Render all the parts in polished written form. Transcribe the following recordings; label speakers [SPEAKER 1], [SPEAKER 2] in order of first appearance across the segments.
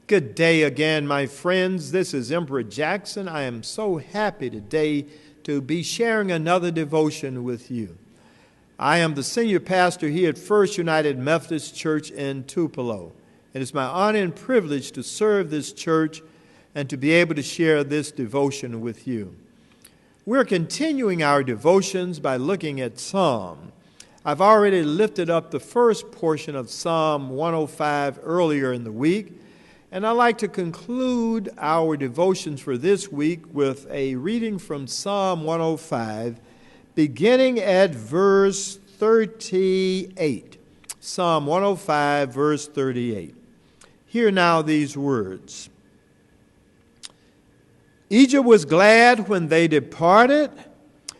[SPEAKER 1] Good day again, my friends. This is Embra Jackson. I am so happy today to be sharing another devotion with you. I am the senior pastor here at First United Methodist Church in Tupelo. It is my honor and privilege to serve this church and to be able to share this devotion with you. We're continuing our devotions by looking at Psalm. I've already lifted up the first portion of Psalm 105 earlier in the week, and I'd like to conclude our devotions for this week with a reading from Psalm 105, beginning at verse 38. Psalm 105, verse 38. Hear now these words. Egypt was glad when they departed,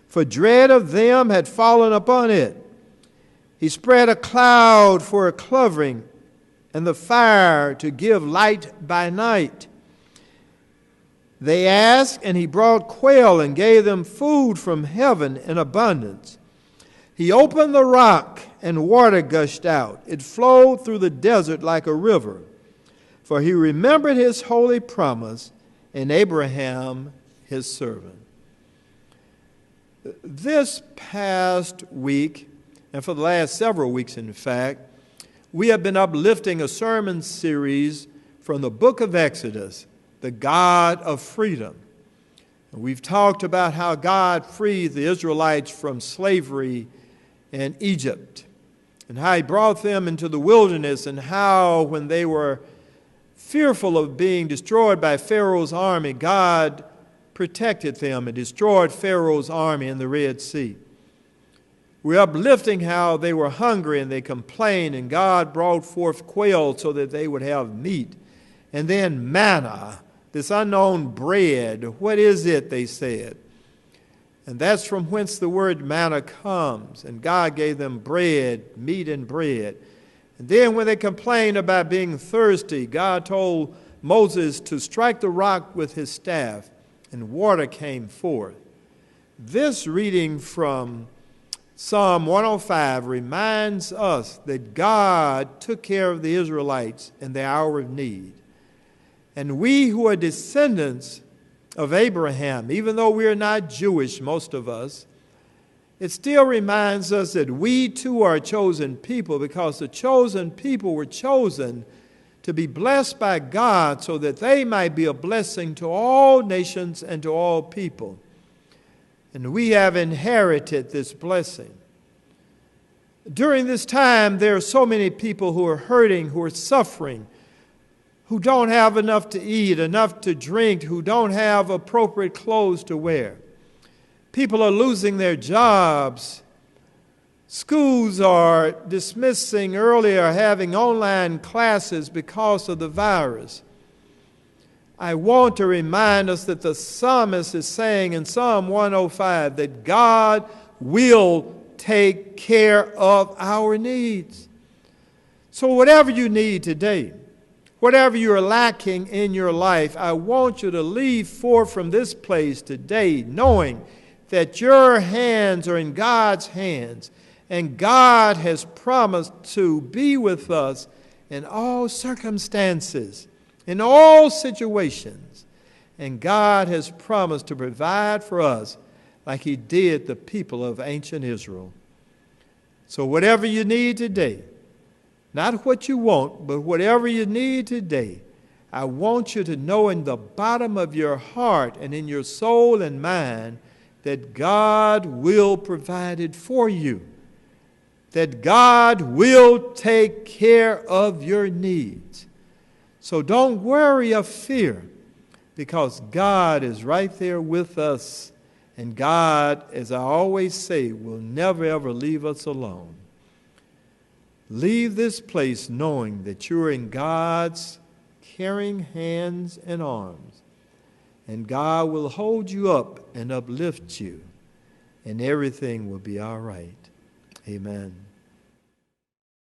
[SPEAKER 1] for dread of them had fallen upon it. He spread a cloud for a covering, and the fire to give light by night. They asked, and he brought quail and gave them food from heaven in abundance. He opened the rock, and water gushed out. It flowed through the desert like a river. For he remembered his holy promise, and Abraham his servant. This past week, and for the last several weeks in fact, we have been uplifting a sermon series from the book of Exodus, the God of freedom. We've talked about how God freed the Israelites from slavery in Egypt, and how he brought them into the wilderness, and how when they were fearful of being destroyed by Pharaoh's army, God protected them and destroyed Pharaoh's army in the Red Sea. We're uplifting how they were hungry and they complained, and God brought forth quail so that they would have meat. And then manna, this unknown bread. What is it, they said? And that's from whence the word manna comes. And God gave them bread, meat and bread. And then when they complained about being thirsty, God told Moses to strike the rock with his staff, and water came forth. This reading from Psalm 105 reminds us that God took care of the Israelites in their hour of need. And we who are descendants of Abraham, even though we are not Jewish, most of us, it still reminds us that we too are a chosen people, because the chosen people were chosen to be blessed by God so that they might be a blessing to all nations and to all people. And we have inherited this blessing. During this time, there are so many people who are hurting, who are suffering, who don't have enough to eat, enough to drink, who don't have appropriate clothes to wear. People are losing their jobs. Schools are dismissing early or having online classes because of the virus. I want to remind us that the psalmist is saying in Psalm 105 that God will take care of our needs. So whatever you need today, whatever you are lacking in your life, I want you to leave forth from this place today knowing that your hands are in God's hands, and God has promised to be with us in all circumstances, in all situations. And God has promised to provide for us like he did the people of ancient Israel. So whatever you need today, not what you want, but whatever you need today, I want you to know in the bottom of your heart and in your soul and mind that God will provide it for you, that God will take care of your needs. So don't worry or fear, because God is right there with us. And God, as I always say, will never ever leave us alone. Leave this place knowing that you're in God's caring hands and arms. And God will hold you up and uplift you. And everything will be all right. Amen.